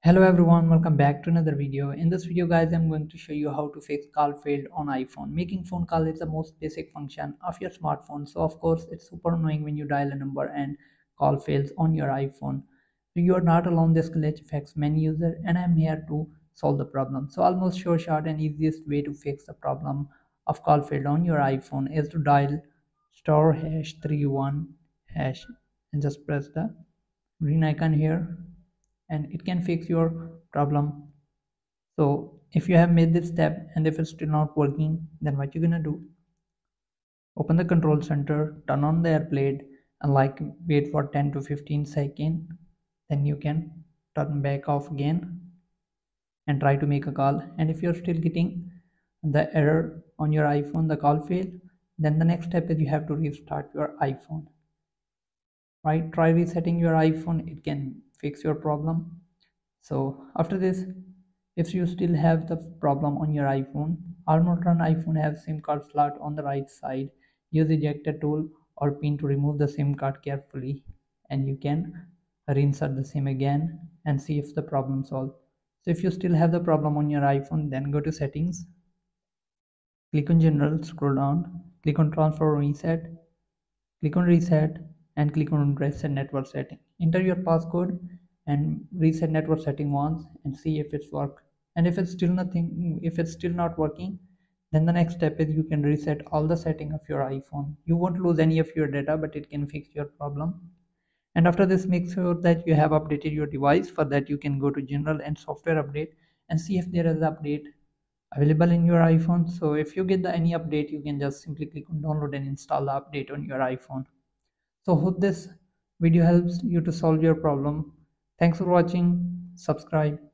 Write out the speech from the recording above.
Hello everyone, welcome back to another video. In this video guys, I'm going to show you how to fix call failed on iPhone. Making phone call is the most basic function of your smartphone. So of course, it's super annoying when you dial a number and call fails on your iPhone. So you are not alone, this glitch affects many users and I'm here to solve the problem. So almost sure short and easiest way to fix the problem of call failed on your iPhone is to dial star hash 31 hash and just press the green icon here and it can fix your problem. So if you have made this step and if it's still not working, then what you're gonna do, open the control center, turn on the airplane and wait for 10 to 15 seconds. Then you can turn back off again and try to make a call. And if you're still getting the error on your iPhone, the call fail, then the next step is you have to restart your iPhone. Right, try resetting your iPhone, it can fix your problem. So after this, if you still have the problem on your iPhone, all modern iPhone have SIM card slot on the right side. Use ejector tool or pin to remove the SIM card carefully, and you can reinsert the SIM again and see if the problem solved. So if you still have the problem on your iPhone, then go to settings, click on general, scroll down, click on transfer or reset, click on reset and click on reset network setting. Enter your passcode and reset network setting once and see if it's work. And if it's still not working, then the next step is you can reset all the setting of your iPhone. You won't lose any of your data, but it can fix your problem. And after this, make sure that you have updated your device. For that, you can go to general and software update and see if there is an update available in your iPhone. So if you get any update, you can just simply click on download and install the update on your iPhone. So hope this video helps you to solve your problem. Thanks for watching. Subscribe.